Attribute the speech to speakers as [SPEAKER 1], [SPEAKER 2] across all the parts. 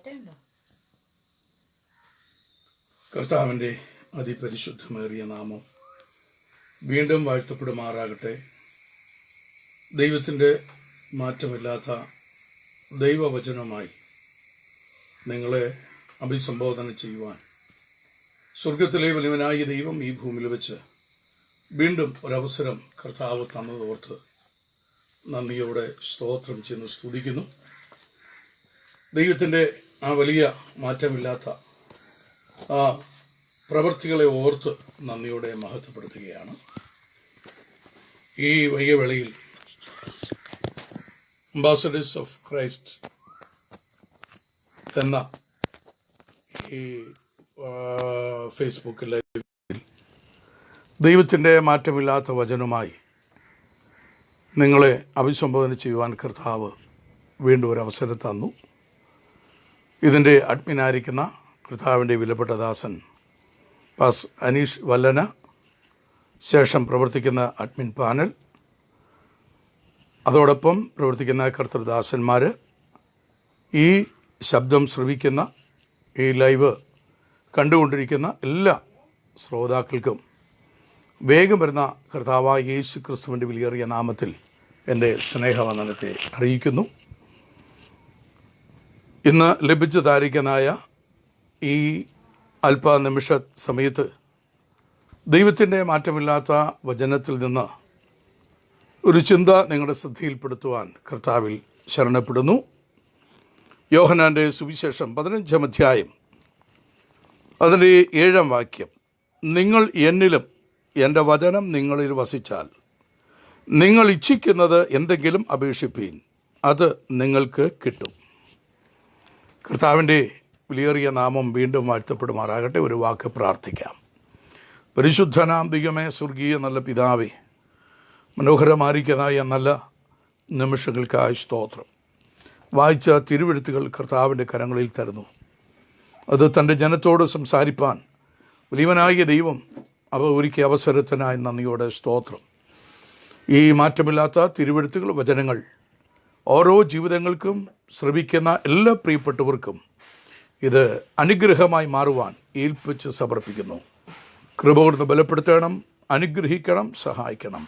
[SPEAKER 1] കേട്ടോ.
[SPEAKER 2] കർത്താവിൻ്റെ അതിപരിശുദ്ധമേറിയ നാമം വീണ്ടും വാഴ്ത്തപ്പെടുമാറാകട്ടെ. ദൈവത്തിൻ്റെ മാറ്റമില്ലാത്ത ദൈവവചനമായി നിങ്ങളെ അഭിസംബോധന ചെയ്യുവാൻ സ്വർഗത്തിലെ വലിയവനായ ദൈവം ഈ ഭൂമിയിൽ വെച്ച് വീണ്ടും ഒരവസരം കർത്താവ് തന്നതോർത്ത് നന്ദിയോടെ സ്തോത്രം ചെയ്യുന്നു, സ്തുതിക്കുന്നു. ദൈവത്തിൻ്റെ ആ വലിയ മാറ്റമില്ലാത്ത ആ പ്രവൃത്തികളെ ഓർത്ത് നന്ദിയോടെ മഹത്വപ്പെടുത്തുകയാണ്. ഈ വൈകിയ വേളയിൽ അംബാസഡേഴ്സ് ഓഫ് ക്രൈസ്റ്റ് എന്ന ഈ ഫേസ്ബുക്ക് ലൈവിൽ ദൈവത്തിൻ്റെ മാറ്റമില്ലാത്ത വചനവുമായി നിങ്ങളെ അഭിസംബോധന ചെയ്യുവാൻ കർത്താവ് വീണ്ടും ഒരു അവസരം തന്നു. ഇതിൻ്റെ അഡ്മിനായിരിക്കുന്ന കർത്താവിൻ്റെ വിലപ്പെട്ട ദാസൻ പാസ് അനീഷ് വല്ലന, ശേഷം പ്രവർത്തിക്കുന്ന അഡ്മിൻ പാനൽ, അതോടൊപ്പം പ്രവർത്തിക്കുന്ന കർത്തൃദാസന്മാർ, ഈ ശബ്ദം ശ്രവിക്കുന്ന, ഈ ലൈവ് കണ്ടുകൊണ്ടിരിക്കുന്ന എല്ലാ ശ്രോതാക്കൾക്കും വേഗം വരുന്ന കർത്താവായ യേശു ക്രിസ്തുവിൻ്റെ വിലയേറിയ നാമത്തിൽ എൻ്റെ സ്നേഹവന്ദനത്തെ അറിയിക്കുന്നു. ഇന്ന് ലഭിച്ചതായിരിക്കുന്നതായ ഈ അല്പനിമിഷ സമയത്ത് ദൈവത്തിൻ്റെ മാറ്റമില്ലാത്ത വചനത്തിൽ നിന്ന് ഒരു ചിന്ത നിങ്ങളുടെ ശ്രദ്ധയിൽപ്പെടുത്തുവാൻ കർത്താവിൽ ശരണപ്പെടുന്നു. യോഹന്നാൻ്റെ സുവിശേഷം 15-ാം അധ്യായം അതിൻ്റെ 7-ാം വാക്യം, നിങ്ങൾ എന്നിലും എൻ്റെ വചനം നിങ്ങളിൽ വസിച്ചാൽ നിങ്ങൾ ഇച്ഛിക്കുന്നത് എന്തെങ്കിലും അപേക്ഷിപ്പീൻ, അത് നിങ്ങൾക്ക് കിട്ടും. കർത്താവിൻ്റെ വിലയേറിയ നാമം വീണ്ടും വാഴ്ത്തപ്പെടുമാറാകട്ടെ. ഒരു വാക്ക് പ്രാർത്ഥിക്കാം. പരിശുദ്ധനാം ദൈവമേ, സ്വർഗീയ നല്ല പിതാവേ, മനോഹരമായിരിക്കുന്നതായ നല്ല നിമിഷങ്ങൾക്കായി സ്തോത്രം. വായിച്ച തിരുവെഴുത്തുകൾ കർത്താവിൻ്റെ കരങ്ങളിൽ തരുന്നു. അത് തൻ്റെ ജനത്തോട് സംസാരിപ്പാൻ വലിയവനായ ദൈവം അവ ഒരുക്കിയ അവസരത്തിനായി നന്ദിയോടെ സ്തോത്രം. ഈ മാറ്റമില്ലാത്ത തിരുവെഴുത്തുകൾ, വചനങ്ങൾ ഓരോ ജീവിതങ്ങൾക്കും ശ്രവിക്കുന്ന എല്ലാ പ്രിയപ്പെട്ടവർക്കും ഇത് അനുഗ്രഹമായി മാറുവാൻ ഏൽപ്പിച്ച് സമർപ്പിക്കുന്നു. കൃപ കൊടുത്ത് ബലപ്പെടുത്തണം, അനുഗ്രഹിക്കണം, സഹായിക്കണം.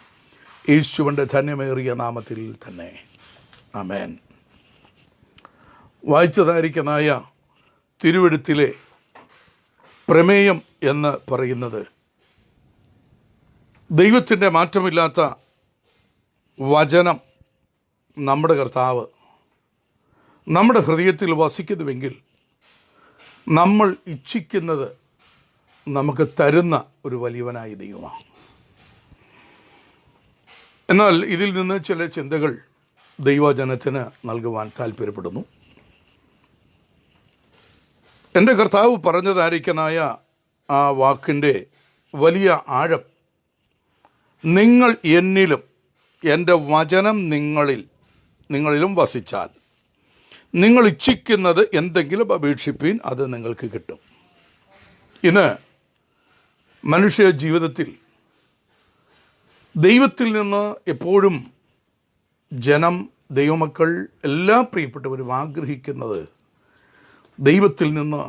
[SPEAKER 2] യേശുവിൻ്റെ ധന്യമേറിയ നാമത്തിൽ തന്നെ ആമേൻ. വായിച്ചതായിരിക്കുന്നതായ തിരുവെഴുത്തിലെ പ്രമേയം എന്ന് പറയുന്നത് ദൈവത്തിൻ്റെ മാറ്റമില്ലാത്ത വചനം നമ്മുടെ കർത്താവ് നമ്മുടെ ഹൃദയത്തിൽ വസിക്കുന്നുവെങ്കിൽ നമ്മൾ ഇച്ഛിക്കുന്നത് നമുക്ക് തരുന്ന ഒരു വലിയവനായ ദൈവമാണ്. എന്നാൽ ഇതിൽ നിന്ന് ചില ചിന്തകൾ ദൈവജനത്തിന് നൽകുവാൻ താല്പര്യപ്പെടുന്നു. എൻ്റെ കർത്താവ് പറഞ്ഞതായിരിക്കുന്നതായ ആ വാക്കിൻ്റെ വലിയ ആഴം, നിങ്ങൾ എന്നിലും എൻ്റെ വചനം നിങ്ങളിലും വസിച്ചാൽ നിങ്ങൾ ഇച്ഛിക്കുന്നത് എന്തെങ്കിലും അപേക്ഷിപ്പീൻ, അത് നിങ്ങൾക്ക് കിട്ടും. ഇന്ന് മനുഷ്യ ജീവിതത്തിൽ ദൈവത്തിൽ നിന്ന് എപ്പോഴും ജനം, ദൈവമക്കൾ, എല്ലാ പ്രിയപ്പെട്ടവരും ആഗ്രഹിക്കുന്നത് ദൈവത്തിൽ നിന്ന്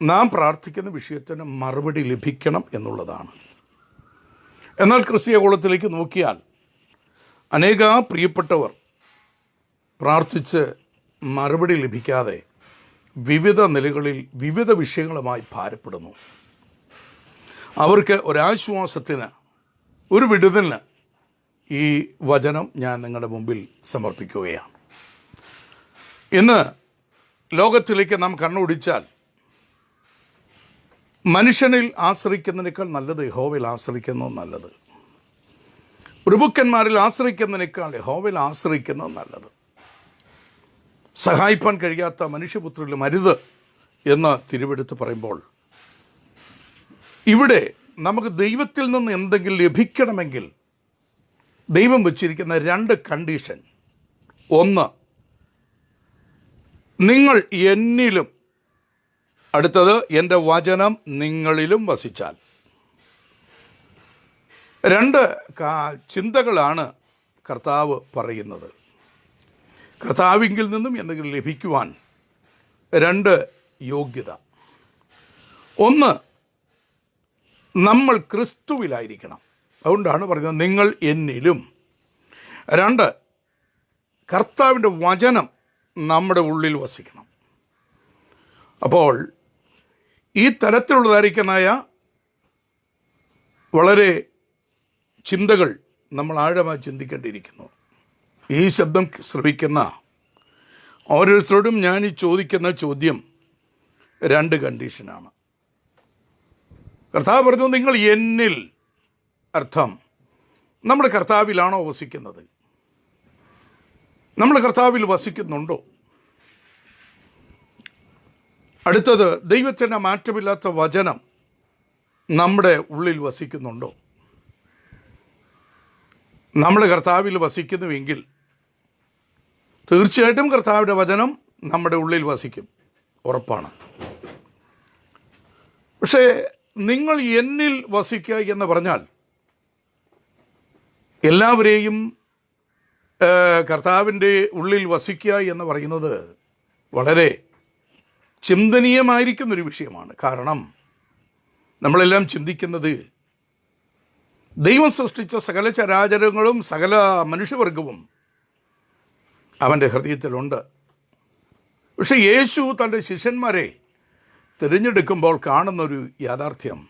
[SPEAKER 2] നാം പ്രാർത്ഥിക്കുന്ന വിഷയത്തിന് മറുപടി ലഭിക്കണം എന്നുള്ളതാണ്. എന്നാൽ ക്രിസ്തീയ കുലത്തിലേക്ക് നോക്കിയാൽ അനേക പ്രിയപ്പെട്ടവർ പ്രാർത്ഥിച്ച് മറുപടി ലഭിക്കാതെ വിവിധ നിലകളിൽ വിവിധ വിഷയങ്ങളുമായി ഭാരപ്പെടുന്നു. അവർക്ക് ഒരാശ്വാസത്തിന്, ഒരു വിടുതലിന് ഈ വചനം ഞാൻ നിങ്ങളുടെ മുമ്പിൽ സമർപ്പിക്കുകയാണ്. ഇന്ന് ലോകത്തിലേക്ക് നാം കണ്ണോടിച്ചാൽ മനുഷ്യനിൽ ആശ്രയിക്കുന്നതിനേക്കാൾ നല്ലത് യഹോവയിൽ ആശ്രയിക്കുന്നത് നല്ലത്. പ്രഭുക്കന്മാരിൽ ആശ്രയിക്കുന്നതിനേക്കാൾ യഹോവയിൽ ആശ്രയിക്കുന്നത് നല്ലത്. സഹായിപ്പാൻ കഴിയാത്ത മനുഷ്യപുത്രരിലും അരുത് എന്ന് തിരുവെടുത്ത് പറയുമ്പോൾ ഇവിടെ നമുക്ക് ദൈവത്തിൽ നിന്ന് എന്തെങ്കിലും ലഭിക്കണമെങ്കിൽ ദൈവം വച്ചിരിക്കുന്ന 2 കണ്ടീഷൻ. ഒന്ന്, നിങ്ങൾ എന്നിലും, അടുത്തത് എൻ്റെ വചനം നിങ്ങളിലും വസിച്ചാൽ. 2 ചിന്തകളാണ് കർത്താവ് പറയുന്നത്. കർത്താവിങ്കിൽ നിന്നും എന്തെങ്കിലും ലഭിക്കുവാൻ 2 യോഗ്യത. 1 നമ്മൾ ക്രിസ്തുവിലായിരിക്കണം. അതുകൊണ്ടാണ് പറയുന്നത് നിങ്ങൾ എന്നിലും. 2 കർത്താവിൻ്റെ വചനം നമ്മുടെ ഉള്ളിൽ വസിക്കണം. അപ്പോൾ ഈ തരത്തിലുള്ളതായിരിക്കുന്നതായ വളരെ ചിന്തകൾ നമ്മൾ ആഴമായി ചിന്തിക്കേണ്ടിയിരിക്കുന്നു. ഈ ശബ്ദം ശ്രവിക്കുന്ന ഓരോരുത്തരോടും ഞാൻ ഈ ചോദിക്കുന്ന ചോദ്യം 2 കണ്ടീഷനാണ്. കർത്താവ് പറഞ്ഞു നിങ്ങൾ എന്നിൽ, അർത്ഥം നമ്മുടെ കർത്താവിലാണോ വസിക്കുന്നത്? നമ്മൾ കർത്താവിൽ വസിക്കുന്നുണ്ടോ? അടുത്തത്, ദൈവത്തിൻ്റെ മാറ്റമില്ലാത്ത വചനം നമ്മുടെ ഉള്ളിൽ വസിക്കുന്നുണ്ടോ? നമ്മൾ കർത്താവിൽ വസിക്കുന്നുവെങ്കിൽ തീർച്ചയായിട്ടും കർത്താവിൻ്റെ വചനം നമ്മുടെ ഉള്ളിൽ വസിക്കും, ഉറപ്പാണ്. പക്ഷേ നിങ്ങൾ എന്നിൽ വസിക്കുക എന്ന് പറഞ്ഞാൽ എല്ലാവരെയും കർത്താവിൻ്റെ ഉള്ളിൽ വസിക്കുക എന്ന് പറയുന്നത് വളരെ ചിന്തനീയമായിരിക്കുന്നൊരു വിഷയമാണ്. കാരണം നമ്മളെല്ലാം ചിന്തിക്കുന്നത് ദൈവം സൃഷ്ടിച്ച സകല ചരാചരങ്ങളും സകല മനുഷ്യവർഗവും അവൻ്റെ ഹൃദയത്തിലുണ്ട്. പക്ഷെ യേശു തൻ്റെ ശിഷ്യന്മാരെ തിരഞ്ഞെടുക്കുമ്പോൾ കാണുന്നൊരു യാഥാർത്ഥ്യം,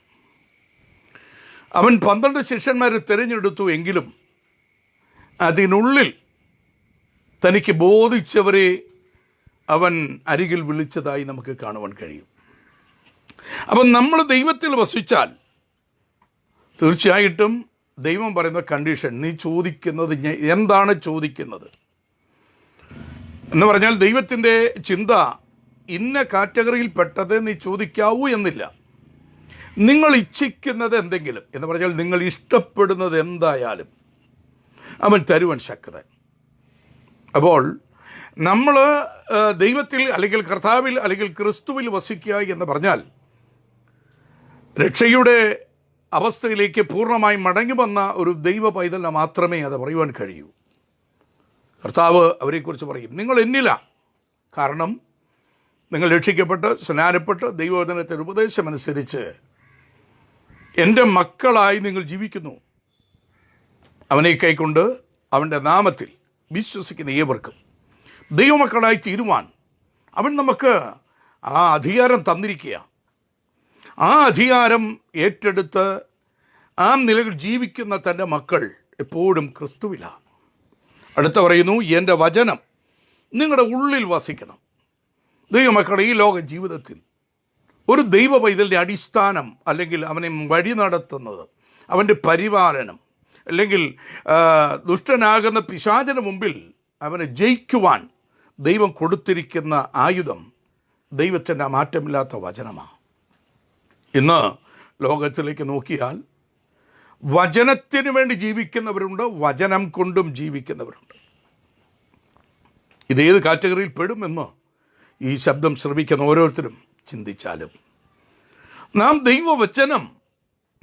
[SPEAKER 2] അവൻ 12 ശിഷ്യന്മാരെ തിരഞ്ഞെടുത്തു എങ്കിലും അതിനുള്ളിൽ തനിക്ക് ബോധിച്ചവരെ അവൻ അരികിൽ വിളിച്ചതായി നമുക്ക് കാണുവാൻ കഴിയും. അപ്പം നമ്മൾ ദൈവത്തിൽ വസിച്ചാൽ തീർച്ചയായിട്ടും ദൈവം പറയുന്ന കണ്ടീഷൻ, നീ ചോദിക്കുന്നത് എന്താണ് ചോദിക്കുന്നത് എന്ന് പറഞ്ഞാൽ ദൈവത്തിൻ്റെ ചിന്ത ഇന്ന കാറ്റഗറിയിൽ പെട്ടത് നീ ചോദിക്കാവൂ എന്നില്ല. നിങ്ങൾ ഇച്ഛിക്കുന്നത് എന്തെങ്കിലും എന്ന് പറഞ്ഞാൽ നിങ്ങൾ ഇഷ്ടപ്പെടുന്നത് എന്തായാലും അവൻ തരുവാൻ ശക്തൻ. അപ്പോൾ നമ്മൾ ദൈവത്തിൽ അല്ലെങ്കിൽ കർത്താവിൽ അല്ലെങ്കിൽ ക്രിസ്തുവിൽ വസിക്കുക എന്ന് പറഞ്ഞാൽ രക്ഷയുടെ അവസ്ഥയിലേക്ക് പൂർണ്ണമായി മടങ്ങി വന്ന ഒരു ദൈവ പൈതലിന് മാത്രമേ അത് പറയുവാൻ കഴിയൂ. കർത്താവ് അവരെക്കുറിച്ച് പറയും, നിങ്ങൾ എന്നില്ല, കാരണം നിങ്ങൾ രക്ഷിക്കപ്പെട്ട് സ്നാനപ്പെട്ട് ദൈവവചനത്തിൻ്റെ ഉപദേശമനുസരിച്ച് എൻ്റെ മക്കളായി നിങ്ങൾ ജീവിക്കുന്നു. അവനെ കൈക്കൊണ്ട് അവൻ്റെ നാമത്തിൽ വിശ്വസിക്കുന്ന ഏവർക്കും ദൈവമക്കളായി തീരുവാൻ അവൻ നമുക്ക് ആ അധികാരം തന്നിരിക്കുക. ആ അധികാരം ഏറ്റെടുത്ത് ആ നിലയിൽ ജീവിക്കുന്ന തൻ്റെ മക്കൾ എപ്പോഴും ക്രിസ്തുവിലാണ്. അടുത്ത പറയുന്നു, എൻ്റെ വചനം നിങ്ങളുടെ ഉള്ളിൽ വസിക്കണം. ദൈവമക്കളുടെ ഈ ലോക ജീവിതത്തിൽ ഒരു ദൈവ പൈതലിൻ്റെ അടിസ്ഥാനം അല്ലെങ്കിൽ അവനെ വഴി നടത്തുന്നത് അവൻ്റെ പരിപാലനം, അല്ലെങ്കിൽ ദുഷ്ടനാകുന്ന പിശാചിന് മുമ്പിൽ അവനെ ജയിക്കുവാൻ ദൈവം കൊടുത്തിരിക്കുന്ന ആയുധം ദൈവത്തിൻ്റെ മാറ്റമില്ലാത്ത വചനമാണ്. ഇന്ന് ലോകത്തിലേക്ക് നോക്കിയാൽ വചനത്തിന് വേണ്ടി ജീവിക്കുന്നവരുണ്ട്, വചനം കൊണ്ടും ജീവിക്കുന്നവരുണ്ട്. ഇതേത് കാറ്റഗറിയിൽ പെടുമെന്ന് ഈ ശബ്ദം ശ്രവിക്കുന്ന ഓരോരുത്തരും ചിന്തിച്ചാലും, നാം ദൈവവചനം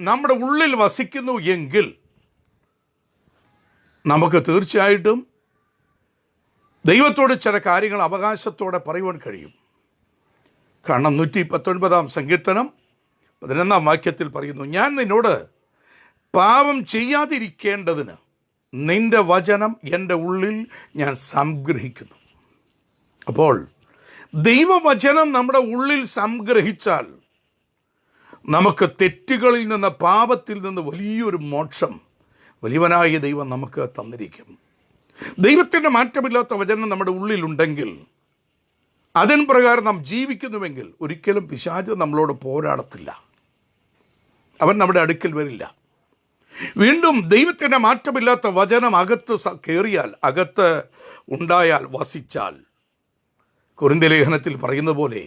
[SPEAKER 2] നമ്മുടെ ഉള്ളിൽ വസിക്കുന്നു എങ്കിൽ നമുക്ക് തീർച്ചയായിട്ടും ദൈവത്തോട് ചില കാര്യങ്ങൾ അവകാശത്തോടെ പറയുവാൻ കഴിയും. കാരണം 119 സങ്കീർത്തനം 11 വാക്യത്തിൽ പറയുന്നു, ഞാൻ നിന്നോട് പാപം ചെയ്യാതിരിക്കേണ്ടതിന് നിന്റെ വചനം എൻ്റെ ഉള്ളിൽ ഞാൻ സംഗ്രഹിക്കുന്നു. അപ്പോൾ ദൈവവചനം നമ്മുടെ ഉള്ളിൽ സംഗ്രഹിച്ചാൽ നമുക്ക് തെറ്റുകളിൽ നിന്ന്, പാപത്തിൽ നിന്ന് വലിയൊരു മോക്ഷം വലിയവനായ ദൈവം നമുക്ക് തന്നിരിക്കും. ദൈവത്തിൻ്റെ മാറ്റമില്ലാത്ത വചനം നമ്മുടെ ഉള്ളിലുണ്ടെങ്കിൽ, അതിൻ പ്രകാരം നാം ജീവിക്കുന്നുവെങ്കിൽ ഒരിക്കലും പിശാച് നമ്മളോട് പോരാടത്തില്ല, അവൻ നമ്മുടെ അടുക്കൽ വരില്ല. വീണ്ടും ദൈവത്തിൻ്റെ മാറ്റമില്ലാത്ത വചനം അകത്ത് കയറിയാൽ, അകത്ത് ഉണ്ടായാൽ, വസിച്ചാൽ, കൊരിന്ത്യ ലേഖനത്തിൽ പറയുന്ന പോലെ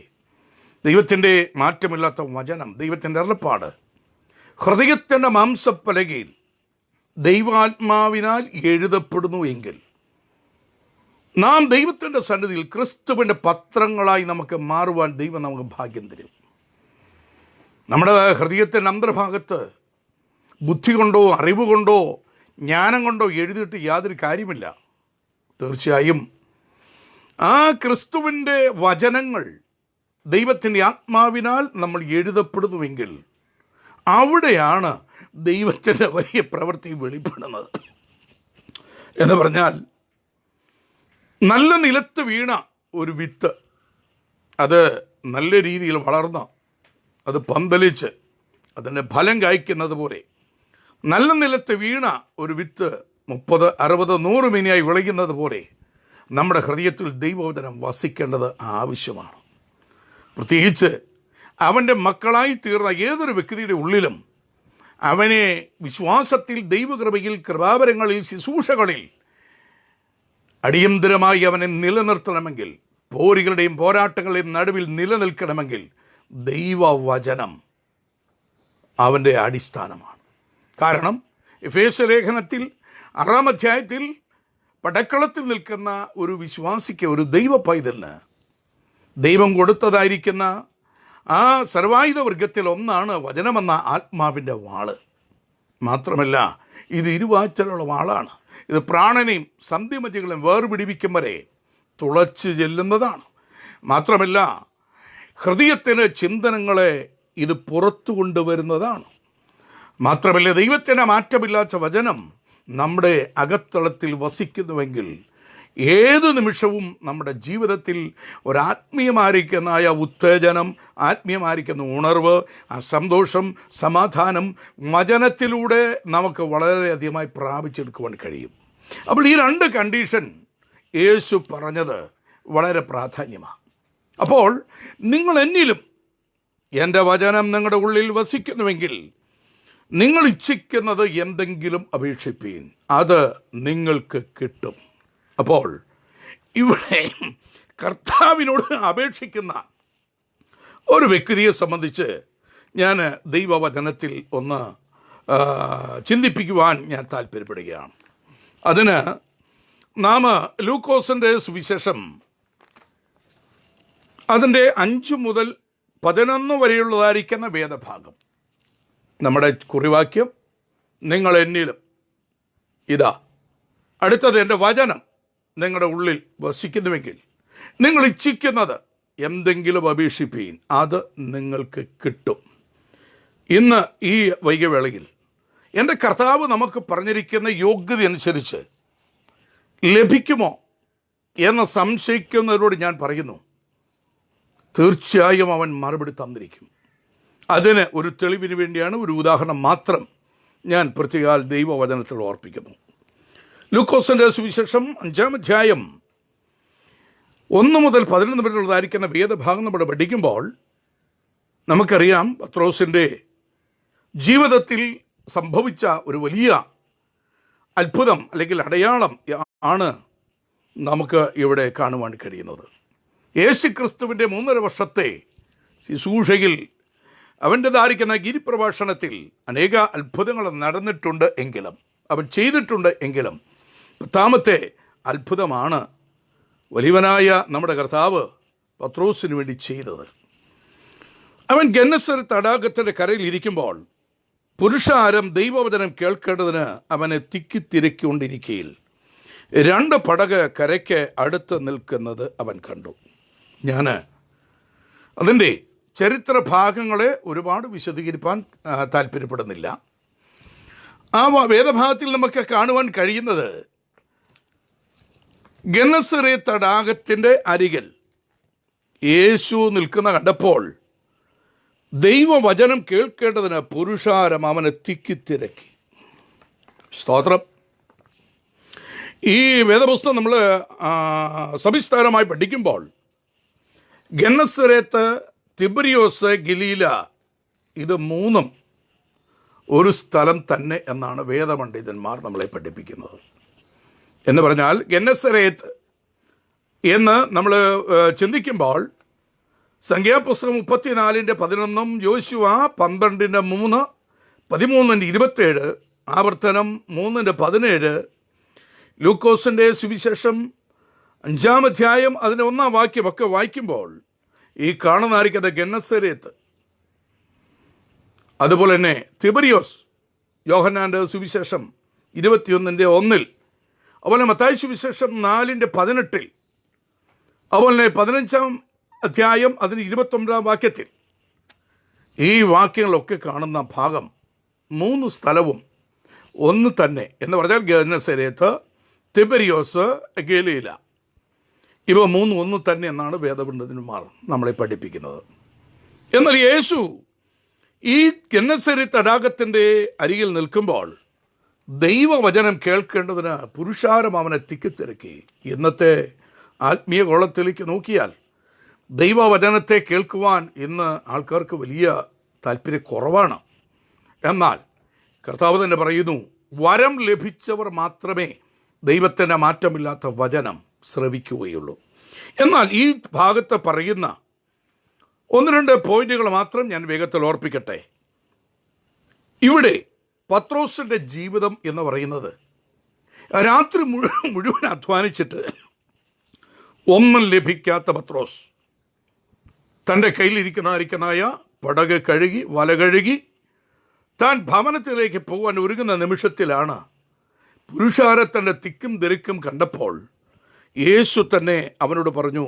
[SPEAKER 2] ദൈവത്തിൻ്റെ മാറ്റമില്ലാത്ത വചനം, ദൈവത്തിൻ്റെ അരുളപ്പാട് ഹൃദയത്തിൻ്റെ മാംസപ്പലകയിൽ ദൈവാത്മാവിനാൽ എഴുതപ്പെടുന്നു എങ്കിൽ നാം ദൈവത്തിൻ്റെ സന്നിധിയിൽ ക്രിസ്തുവിൻ്റെ പത്രങ്ങളായി നമുക്ക് മാറുവാൻ ദൈവം നമുക്ക് ഭാഗ്യം തരും. നമ്മുടെ ഹൃദയത്തിൻ്റെ അന്തർഭാഗത്ത് ബുദ്ധി കൊണ്ടോ അറിവ് കൊണ്ടോ ജ്ഞാനം കൊണ്ടോ എഴുതിയിട്ട് യാതൊരു കാര്യമില്ല. തീർച്ചയായും ആ ക്രിസ്തുവിൻ്റെ വചനങ്ങൾ ദൈവത്തിൻ്റെ ആത്മാവിനാൽ നമ്മൾ എഴുതപ്പെടുന്നുവെങ്കിൽ അവിടെയാണ് ദൈവത്തിൻ്റെ വലിയ പ്രവൃത്തി വെളിപ്പെടുന്നത്. എന്ന് പറഞ്ഞാൽ നല്ല നിലത്ത് വീണ ഒരു വിത്ത് അത് നല്ല രീതിയിൽ വളർന്ന് അത് പന്തലിച്ച് അതിൻ്റെ ഫലം കായ്ക്കുന്നത് പോലെ നല്ല നിലത്ത് വീണ ഒരു വിത്ത് 30, 60, 100 മേനിയായി വിളയുന്നത് പോലെ നമ്മുടെ ഹൃദയത്തിൽ ദൈവവചനം വസിക്കേണ്ടത് ആവശ്യമാണ്. പ്രത്യേകിച്ച് അവൻ്റെ മക്കളായി തീർന്ന ഏതൊരു വ്യക്തിയുടെ ഉള്ളിലും അവനെ വിശ്വാസത്തിൽ, ദൈവകൃപയിൽ, കൃപാവരങ്ങളിൽ, ശുശ്രൂഷകളിൽ അടിയന്തരമായി അവനെ നിലനിർത്തണമെങ്കിൽ, പോരുകളുടെയും പോരാട്ടങ്ങളുടെയും നടുവിൽ നിലനിൽക്കണമെങ്കിൽ ദൈവവചനം അവൻ്റെ അടിസ്ഥാനമാണ്. കാരണം എഫേസ്യ ലേഖനത്തിൽ 6-ാം അധ്യായത്തിൽ പടക്കളത്തിൽ നിൽക്കുന്ന ഒരു വിശ്വാസിക്ക്, ഒരു ദൈവ പൈതലിന് ദൈവം കൊടുത്തതായിരിക്കുന്ന ആ സർവായുധ വർഗത്തിൽ ഒന്നാണ് വചനമെന്ന ആത്മാവിൻ്റെ വാള്. മാത്രമല്ല ഇത് ഇരുവാറ്റലുള്ള വാളാണ്. ഇത് പ്രാണനെയും സന്ധിമതികളെയും വേർപിടിപ്പിക്കും വരെ തുളച്ച് ചെല്ലുന്നതാണ്. മാത്രമല്ല ഹൃദയത്തിന് ചിന്തനങ്ങളെ ഇത് പുറത്തു കൊണ്ടുവരുന്നതാണ്. മാത്രമല്ല ദൈവത്തിൻ്റെ മാറ്റമില്ലാത്ത വചനം നമ്മുടെ അകത്തളത്തിൽ വസിക്കുന്നുവെങ്കിൽ ഏത് നിമിഷവും നമ്മുടെ ജീവിതത്തിൽ ഒരാത്മീയമായിരിക്കുന്ന ഉത്തേജനം, ആത്മീയമായിരിക്കുന്ന ഉണർവ്, ആ സന്തോഷം, സമാധാനം വചനത്തിലൂടെ നമുക്ക് വളരെയധികമായി പ്രാപിച്ചെടുക്കുവാൻ കഴിയും. അപ്പോൾ ഈ 2 കണ്ടീഷൻ യേശു പറഞ്ഞത് വളരെ പ്രാധാന്യമാണ്. അപ്പോൾ നിങ്ങൾ എന്നിലും എൻ്റെ വചനം നിങ്ങളുടെ ഉള്ളിൽ വസിക്കുന്നുവെങ്കിൽ നിങ്ങൾ ഇച്ഛിക്കുന്നത് എന്തെങ്കിലും അപേക്ഷിപ്പീൻ, അത് നിങ്ങൾക്ക് കിട്ടും. അപ്പോൾ ഇവിടെ കർത്താവിനോട് അപേക്ഷിക്കുന്ന ഒരു വ്യക്തിയെ സംബന്ധിച്ച് ഞാൻ ദൈവവചനത്തിൽ ഒന്ന് ചിന്തിപ്പിക്കുവാൻ ഞാൻ താല്പര്യപ്പെടുകയാണ്. അതിന് നാം ലൂക്കോസിൻ്റെ സുവിശേഷം അതിൻ്റെ 5 മുതൽ 11 വരെയുള്ളതായിരിക്കുന്ന വേദഭാഗം, നമ്മുടെ കുറിവാക്യം നിങ്ങൾ എന്നിലും, ഇതാ അടുത്തത് എൻ്റെ വചനം നിങ്ങളുടെ ഉള്ളിൽ വസിക്കുന്നുവെങ്കിൽ നിങ്ങൾ ഇച്ഛിക്കുന്നത് എന്തെങ്കിലും അപേക്ഷിപ്പീൻ, അത് നിങ്ങൾക്ക് കിട്ടും. ഇന്ന് ഈ വൈകവേളയിൽ എൻ്റെ കർത്താവ് നമുക്ക് പറഞ്ഞിരിക്കുന്ന യോഗ്യത അനുസരിച്ച് ലഭിക്കുമോ എന്ന് സംശയിക്കുന്നവരോട് ഞാൻ പറയുന്നു, തീർച്ചയായും അവൻ മറുപടി തന്നിരിക്കും. അതിന് ഒരു തെളിവിന് വേണ്ടിയാണ് ഒരു ഉദാഹരണം മാത്രം ഞാൻ പ്രത്യേക ദൈവവചനത്തിൽ ഓർപ്പിക്കുന്നു. ലൂക്കോസിൻ്റെ സുവിശേഷം 5-ാം അധ്യായം 1 മുതൽ 11 വരെയുള്ളതായിരിക്കുന്ന വേദഭാഗം നമ്മൾ പഠിക്കുമ്പോൾ നമുക്കറിയാം പത്രോസിൻ്റെ ജീവിതത്തിൽ സംഭവിച്ച ഒരു വലിയ അത്ഭുതം അല്ലെങ്കിൽ അടയാളം ആണ് നമുക്ക് ഇവിടെ കാണുവാൻ കഴിയുന്നത്. യേശുക്രിസ്തുവിൻ്റെ 3.5 വർഷത്തെ ശുശ്രൂഷയിൽ അവൻ്റെതായിരിക്കുന്ന ഗിരിപ്രഭാഷണത്തിൽ അനേക അത്ഭുതങ്ങൾ നടന്നിട്ടുണ്ട് എങ്കിലും, അവൻ ചെയ്തിട്ടുണ്ട് എങ്കിലും 10ാമത്തെ അത്ഭുതമാണ് വലിയവനായ നമ്മുടെ കർത്താവ് പത്രോസിന് വേണ്ടി ചെയ്തത്. അവൻ ഗന്നസരത്ത് തടാകത്തിൻ്റെ കരയിൽ ഇരിക്കുമ്പോൾ പുരുഷാരം ദൈവവചനം കേൾക്കേണ്ടതിന് അവനെ തിക്കിത്തിരക്കൊണ്ടിരിക്കയിൽ 2 പടക് കരയ്ക്ക് അടുത്ത് നിൽക്കുന്നത് അവൻ കണ്ടു. ഞാൻ അതിൻ്റെ ചരിത്ര ഭാഗങ്ങളെ ഒരുപാട് വിശദീകരിക്കാൻ താല്പര്യപ്പെടുന്നില്ല. ആ വേദഭാഗത്തിൽ നമുക്ക് കാണുവാൻ കഴിയുന്നത് ഗന്നസരത്ത് തടാകത്തിൻ്റെ അരികിൽ യേശു നിൽക്കുന്ന കണ്ടപ്പോൾ ദൈവവചനം കേൾക്കേണ്ടതിന് പുരുഷാരം അവനെ തിക്കിത്തിരക്കി. സ്തോത്രം. ഈ വേദപുസ്തകം നമ്മൾ സവിസ്താരമായി പഠിക്കുമ്പോൾ ഗന്നസരത്ത്, തിബരിയോസ്, ഗലീല, ഇത് 3 ഒരു സ്ഥലം തന്നെ എന്നാണ് വേദപണ്ഡിതന്മാർ നമ്മളെ പഠിപ്പിക്കുന്നത്. എന്ന് പറഞ്ഞാൽ ഗന്നസരത്ത് എന്ന് നമ്മൾ ചിന്തിക്കുമ്പോൾ സംഖ്യാപുസ്തകം 34:11, യോശുവ 12:3, 13:27, ആവർത്തനം 3:17, ലൂക്കോസിൻ്റെ സുവിശേഷം 5-ാം അധ്യായം അതിൻ്റെ 1-ാം വാക്യമൊക്കെ വായിക്കുമ്പോൾ ഈ കാണുന്നതായിരിക്കുന്ന ഗന്നസരത്ത്, അതുപോലെ തന്നെ തിബരിയോസ്, യോഹന്നാൻ്റെ സുവിശേഷം 21:1, അതുപോലെ മത്തായി സുവിശേഷം 4:18, അതുപോലെ 15-ാം അധ്യായം അതിന് 29 വാക്യത്തിൽ ഈ വാക്യങ്ങളൊക്കെ കാണുന്ന ഭാഗം 3 സ്ഥലവും ഒന്ന് തന്നെ എന്ന് പറഞ്ഞാൽ ഗെനസരേത്ത്, തിബരിയോസ്, ഗലീല, ഇവ 3 ഒന്ന് തന്നെ എന്നാണ് വേദപണ്ഡിതന്മാർ നമ്മളെ പഠിപ്പിക്കുന്നത്. എന്നാൽ യേശു ഈ ഗെനസരേത്ത് തടാകത്തിൻ്റെ അരികിൽ നിൽക്കുമ്പോൾ ദൈവവചനം കേൾക്കേണ്ടതിന് പുരുഷാരം അവനെ തിക്കിത്തിരക്കി. ഇന്നത്തെ ആത്മീയ കോളത്തിലേക്ക് നോക്കിയാൽ ദൈവവചനത്തെ കേൾക്കുവാൻ ഇന്ന് ആൾക്കാർക്ക് വലിയ താല്പര്യക്കുറവാണ്. എന്നാൽ കർത്താവ് തന്നെ പറയുന്നു, വരം ലഭിച്ചവർ മാത്രമേ ദൈവത്തിൻ്റെ മാറ്റമില്ലാത്ത വചനം ശ്രവിക്കുകയുള്ളൂ. എന്നാൽ ഈ ഭാഗത്ത് പറയുന്ന 1-2 പോയിന്റുകൾ മാത്രം ഞാൻ വേഗത്തിൽ ഓർപ്പിക്കട്ടെ. ഇവിടെ പത്രോസിൻ്റെ ജീവിതം എന്ന് പറയുന്നത് രാത്രി മുഴുവൻ അധ്വാനിച്ചിട്ട് ഒന്നും ലഭിക്കാത്ത പത്രോസ് തൻ്റെ കയ്യിലിരിക്കുന്നതായ പടക് കഴുകി, വല കഴുകി താൻ ഭവനത്തിലേക്ക് പോകാൻ ഒരുങ്ങുന്ന നിമിഷത്തിലാണ് പുരുഷാരത്തിൻ്റെ തിക്കും തിരക്കും കണ്ടപ്പോൾ യേശു തന്നെ അവനോട് പറഞ്ഞു,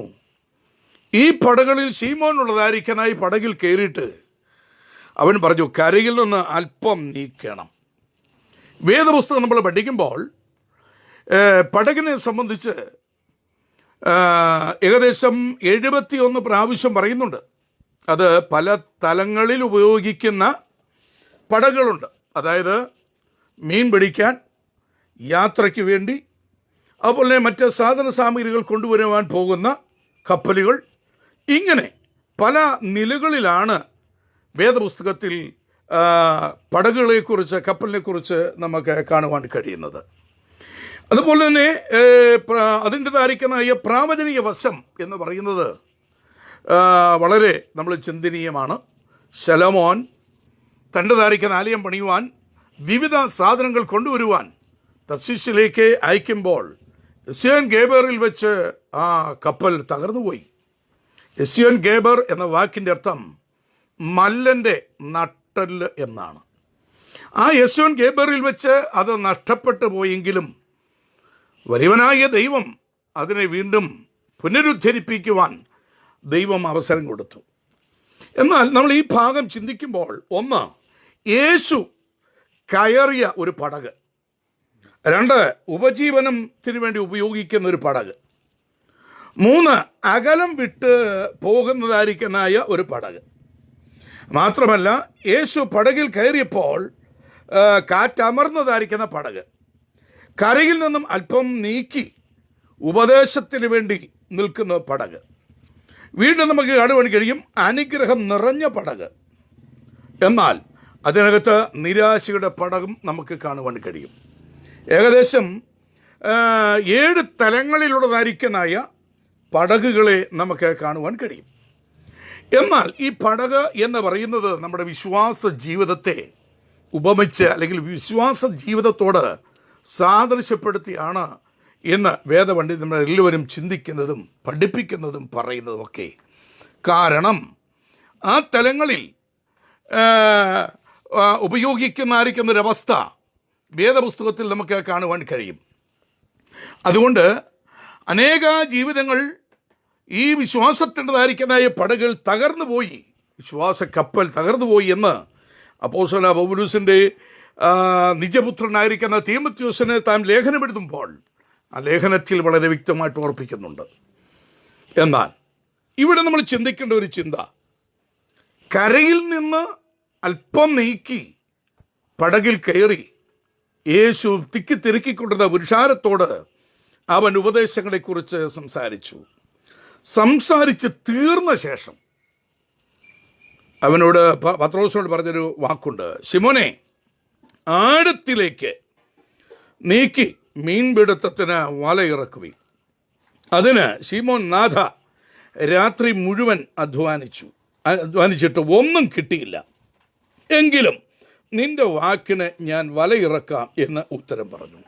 [SPEAKER 2] ഈ പടകളിൽ ശീമോനുള്ളതായിരിക്കുന്ന ഈ പടകിൽ കയറിയിട്ട് അവൻ പറഞ്ഞു, കരയിൽ നിന്ന് അല്പം നീക്കണം. വേദപുസ്തകം നമ്മൾ പഠിക്കുമ്പോൾ പടകിനെ സംബന്ധിച്ച് ഏകദേശം 71 പ്രാവശ്യം പറയുന്നുണ്ട്. അത് പല തലങ്ങളിൽ ഉപയോഗിക്കുന്ന പടകളുണ്ട്. അതായത് മീൻ പിടിക്കാൻ, യാത്രയ്ക്ക് വേണ്ടി, അതുപോലെ മറ്റ് സാധന സാമഗ്രികൾ കൊണ്ടുവരുവാൻ പോകുന്ന കപ്പലുകൾ, ഇങ്ങനെ പല നിലകളിലാണ് വേദപുസ്തകത്തിൽ പടകുകളെക്കുറിച്ച്, കപ്പലിനെക്കുറിച്ച് നമുക്ക് കാണുവാൻ കഴിയുന്നത്. അതുപോലെ തന്നെ അതിൻ്റെതായിരിക്കുന്ന ഈ പ്രാവചനിക വശം എന്ന് പറയുന്നത് വളരെ നമ്മൾ ചിന്തനീയമാണ്. ശലോമോൻ തൻ്റെതായിരിക്കുന്ന ആലയം പണിയുവാൻ വിവിധ സാധനങ്ങൾ കൊണ്ടുവരുവാൻ തർശീശിലേക്ക് അയക്കുമ്പോൾ എസ്യോൻ ഗേബറിൽ വെച്ച് ആ കപ്പൽ തകർന്നുപോയി. എസ്യോൻ ഗേബർ എന്ന വാക്കിൻ്റെ അർത്ഥം മല്ലൻ്റെ നട്ടല് എന്നാണ്. ആ എസ്യോൻ ഗേബറിൽ വെച്ച് അത് നഷ്ടപ്പെട്ടു പോയെങ്കിലും വലിയവനായ ദൈവം അതിനെ വീണ്ടും പുനരുദ്ധരിപ്പിക്കുവാൻ ദൈവം അവസരം കൊടുത്തു. എന്നാൽ നമ്മൾ ഈ ഭാഗം ചിന്തിക്കുമ്പോൾ, 1, യേശു കയറിയ ഒരു പടക്, 2, ഉപജീവനത്തിന് വേണ്ടി ഉപയോഗിക്കുന്ന ഒരു പടക്, 3, അകലം വിട്ട് പോകുന്നതായിരിക്കുന്നതായ ഒരു പടക്. മാത്രമല്ല യേശു പടകിൽ കയറിയപ്പോൾ കാറ്റമർന്നതായിരിക്കുന്ന പടക്, കരയിൽ നിന്നും അല്പം നീക്കി ഉപദേശത്തിന് വേണ്ടി നിൽക്കുന്ന പടക്, വീണ്ടും നമുക്ക് കാണുവാൻ കഴിയും അനുഗ്രഹം നിറഞ്ഞ പടക്. എന്നാൽ അതിനകത്ത് നിരാശയുടെ പടകും നമുക്ക് കാണുവാൻ കഴിയും. ഏകദേശം 7 തലങ്ങളിലുള്ളതായിരിക്കുന്നതായ പടകുകളെ നമുക്ക് കാണുവാൻ കഴിയും. എന്നാൽ ഈ പടക് എന്ന് പറയുന്നത് നമ്മുടെ വിശ്വാസ ജീവിതത്തെ ഉപമിച്ച് അല്ലെങ്കിൽ വിശ്വാസ ജീവിതത്തോട് സാദൃശ്യപ്പെടുത്തിയാണ് എന്ന് വേദപണ്ഡിതന്മാർ എല്ലാവരും ചിന്തിക്കുന്നതും പഠിപ്പിക്കുന്നതും പറയുന്നതുമൊക്കെ. കാരണം ആ തലങ്ങളിൽ ഉപയോഗിക്കുന്നൊരവസ്ഥ വേദപുസ്തകത്തിൽ നമുക്ക് കാണുവാൻ കഴിയും. അതുകൊണ്ട് അനേക ജീവിതങ്ങൾ ഈ വിശ്വാസത്തിൻ്റെതായിരിക്കുന്നതായ പടകൾ തകർന്നു പോയി, വിശ്വാസ കപ്പൽ തകർന്നു പോയി എന്ന് അപ്പോസ്തലനായ പൗലോസിൻ്റെ നിജപുത്രനായിരിക്കുന്ന തീമോഥെയോസിന് താൻ ലേഖനമെഴുതുമ്പോൾ ആ ലേഖനത്തിൽ വളരെ വ്യക്തമായിട്ട് ഓർപ്പിക്കുന്നുണ്ട്. എന്നാൽ ഇവിടെ നമ്മൾ ചിന്തിക്കേണ്ട ഒരു ചിന്ത, കരയിൽ നിന്ന് അല്പം നീക്കി പടകിൽ കയറി യേശു തിക്കിത്തിരക്കിക്കൊണ്ടിരുന്ന പുരുഷാരത്തോട് അവൻ ഉപദേശങ്ങളെക്കുറിച്ച് സംസാരിച്ച് തീർന്ന ശേഷം അവനോട് പത്രോസിനോട് പറഞ്ഞൊരു വാക്കുണ്ട്, ശിമോനെ, ആഴത്തിലേക്ക് നീക്കി മീൻപിടുത്തത്തിന് വലയിറക്കുവി. അതിന് ശിമോൻ, നാഥ, രാത്രി മുഴുവൻ അധ്വാനിച്ചിട്ട് ഒന്നും കിട്ടിയില്ല, എങ്കിലും നിന്റെ വാക്കിന് ഞാൻ വലയിറക്കാം എന്ന് ഉത്തരം പറഞ്ഞു.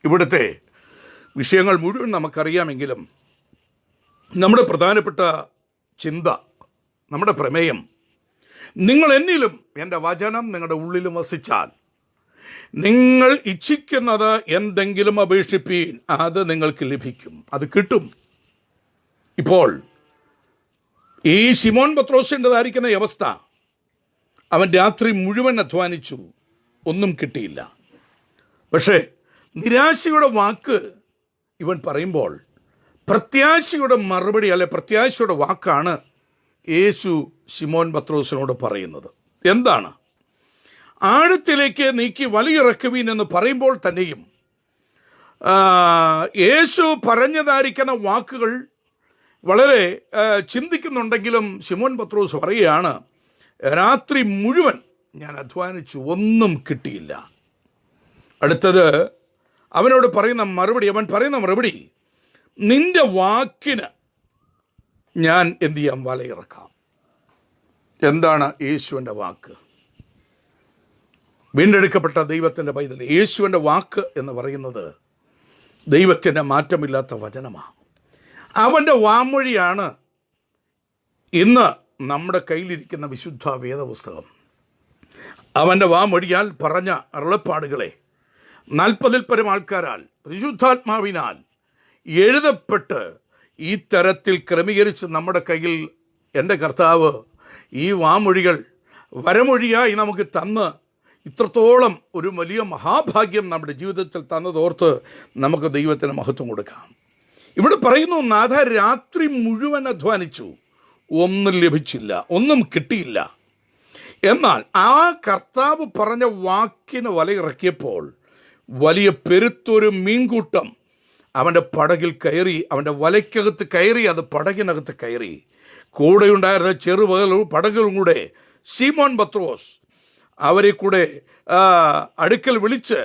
[SPEAKER 2] ഇവിടുത്തെ വിഷയങ്ങൾ മുഴുവൻ നമുക്കറിയാമെങ്കിലും നമ്മുടെ പ്രധാനപ്പെട്ട ചിന്ത, നമ്മുടെ പ്രമേയം, നിങ്ങൾ എന്നിലും എൻ്റെ വചനം നിങ്ങളുടെ ഉള്ളിലും വസിച്ചാൽ നിങ്ങൾ ഇച്ഛിക്കുന്നത് എന്തെങ്കിലും അപേക്ഷിപ്പീൻ, അത് നിങ്ങൾക്ക് ലഭിക്കും, അത് കിട്ടും. ഇപ്പോൾ ഈ ശിമോൻ പത്രോസിൻ്റെതായിരിക്കുന്ന ഈ അവസ്ഥ, അവൻ രാത്രി മുഴുവൻ അധ്വാനിച്ചു, ഒന്നും കിട്ടിയില്ല. പക്ഷേ നിരാശയുടെ വാക്ക് ഇവൻ പറയുമ്പോൾ പ്രത്യാശയുടെ മറുപടി, അല്ലെ പ്രത്യാശയുടെ വാക്കാണ് യേശു ശിമോൻ പത്രോസിനോട് പറയുന്നത്. എന്താണ്? ആഴത്തിലേക്ക് നീക്കി വലിയിറക്കുവീൻ എന്ന് പറയുമ്പോൾ തന്നെയും യേശു പറഞ്ഞതായിരിക്കുന്ന വാക്കുകൾ വളരെ ചിന്തിക്കുന്നുണ്ടെങ്കിലും ശിമോൻ പത്രോസ് പറയുകയാണ്, രാത്രി മുഴുവൻ ഞാൻ അധ്വാനിച്ചു, ഒന്നും കിട്ടിയില്ല. അടുത്തത് അവനോട് പറയുന്ന മറുപടി, അവൻ പറയുന്ന മറുപടി, നിന്റെ വാക്കിന് ഞാൻ എന്ത് ചെയ്യാം, വലയിറക്കാം. എന്താണ് യേശുവിൻ്റെ വാക്ക്? വീണ്ടെടുക്കപ്പെട്ട ദൈവത്തിൻ്റെ പൈതൽ, യേശുവിൻ്റെ വാക്ക് എന്ന് പറയുന്നത് ദൈവത്തിൻ്റെ മാറ്റമില്ലാത്ത വചനമാണ്. അവൻ്റെ വാമൊഴിയാണ് ഇന്ന് നമ്മുടെ കയ്യിലിരിക്കുന്ന വിശുദ്ധ വേദപുസ്തകം. അവൻ്റെ വാമൊഴിയാൽ പറഞ്ഞ അരുളപ്പാടുകളെ 40-ൽ പരം ആൾക്കാരാൽ പരിശുദ്ധാത്മാവിനാൽ എഴുതപ്പെട്ട് ഈ തരത്തിൽ ക്രമീകരിച്ച് നമ്മുടെ കയ്യിൽ എൻ്റെ കർത്താവ് ഈ വാമൊഴികൾ വരമൊഴിയായി നമുക്ക് തന്ന് ഇത്രത്തോളം ഒരു വലിയ മഹാഭാഗ്യം നമ്മുടെ ജീവിതത്തിൽ തന്നതോർത്ത് നമുക്ക് ദൈവത്തിന് മഹത്വം കൊടുക്കാം. ഇവിടെ പറയുന്നു, നാഥ രാത്രി മുഴുവൻ അധ്വാനിച്ചു, ഒന്നും ലഭിച്ചില്ല, ഒന്നും കിട്ടിയില്ല. എന്നാൽ ആ കർത്താവ് പറഞ്ഞ വാക്കിന് വലയിറക്കിയപ്പോൾ വലിയ പെരുത്തൊരു മീൻകൂട്ടം അവൻ്റെ പടകിൽ കയറി, അവൻ്റെ വലയ്ക്കകത്ത് കയറി, അത് പടകിനകത്ത് കയറി. കൂടെയുണ്ടായിരുന്ന പടകുകളും കൂടെ ശിമോൻ പത്രോസ് അവരെ കൂടെ അടുക്കൽ വിളിച്ച്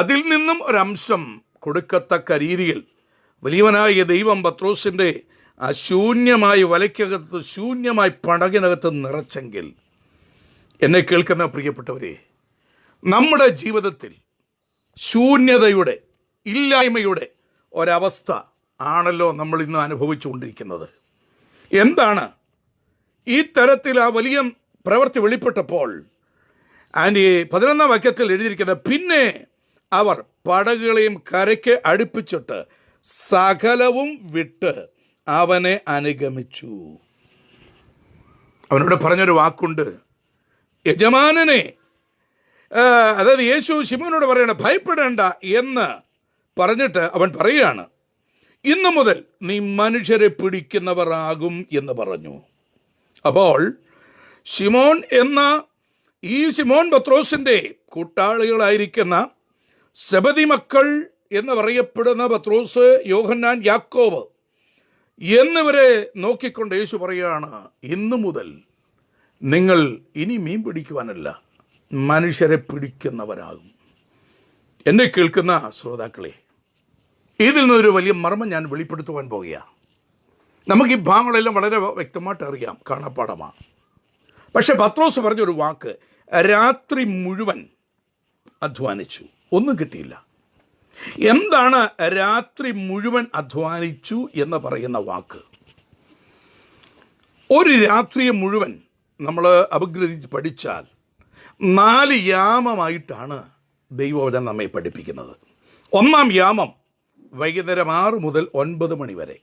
[SPEAKER 2] അതിൽ നിന്നും ഒരംശം കൊടുക്കത്തക്ക രീതിയിൽ വലിയവനായ ദൈവം പത്രോസിൻ്റെ ആ ശൂന്യമായ വലയ്ക്കകത്ത്, ശൂന്യമായ പടകിനകത്ത് നിറച്ചെങ്കിൽ, എന്നെ കേൾക്കുന്ന പ്രിയപ്പെട്ടവരെ, നമ്മുടെ ജീവിതത്തിൽ ശൂന്യതയുടെ, ഇല്ലായ്മയുടെ ഒരവസ്ഥ ആണല്ലോ നമ്മൾ ഇന്ന് അനുഭവിച്ചുകൊണ്ടിരിക്കുന്നത്. എന്താണ് ഈ തരത്തിൽ ആ വലിയ പ്രവൃത്തി വെളിപ്പെട്ടപ്പോൾ അതിൻ്റെ 11-ാം വാക്യത്തിൽ എഴുതിയിരിക്കുന്നത്, പിന്നെ അവർ പടകുകളെയും കരയ്ക്ക് അടുപ്പിച്ചിട്ട് സകലവും വിട്ട് അവനെ അനുഗമിച്ചു. അവനോട് പറഞ്ഞൊരു വാക്കുണ്ട്, യജമാനനെ, അതായത് യേശു ശിമോനോട് പറയണ ഭയപ്പെടേണ്ട എന്ന് പറഞ്ഞിട്ട് അവൻ പറയുകയാണ്, ഇന്നു മുതൽ നീ മനുഷ്യരെ പിടിക്കുന്നവരാകും എന്ന് പറഞ്ഞു. അപ്പോൾ ശിമോൻ എന്ന ഈ ശിമോൻ പത്രോസിൻ്റെ കൂട്ടാളികളായിരിക്കുന്ന സെബദി മക്കൾ എന്ന് പറയപ്പെടുന്ന പത്രോസ്, യോഹന്നാൻ, യാക്കോബ് എന്നിവരെ നോക്കിക്കൊണ്ട് യേശു പറയുകയാണ്, ഇന്നു മുതൽ നിങ്ങൾ ഇനി മീൻ പിടിക്കുവാനല്ല, മനുഷ്യരെ പിടിക്കുന്നവരാകും. എന്നെ കേൾക്കുന്ന ശ്രോതാക്കളെ, ഇതിൽ നിന്നൊരു വലിയ മർമ്മം ഞാൻ വെളിപ്പെടുത്തുവാൻ പോകുകയാണ്. നമുക്ക് ഈ ഭാഗങ്ങളെല്ലാം വളരെ വ്യക്തമായിട്ട് അറിയാം, കാണാപ്പാടമാണ്. പക്ഷെ പത്രോസ് പറഞ്ഞൊരു വാക്ക്, രാത്രി മുഴുവൻ അധ്വാനിച്ചു, ഒന്നും കിട്ടിയില്ല. എന്താണ് രാത്രി മുഴുവൻ അധ്വാനിച്ചു എന്ന് പറയുന്ന വാക്ക്? ഒരു രാത്രിയെ മുഴുവൻ നമ്മൾ അപഗ്രഥിച്ച് പഠിച്ചാൽ 4 യാമമായിട്ടാണ് ദൈവവചനം നമ്മെ പഠിപ്പിക്കുന്നത്. 1-ാം യാമം വൈകുന്നേരം 6 മുതൽ 9 മണി വരെ.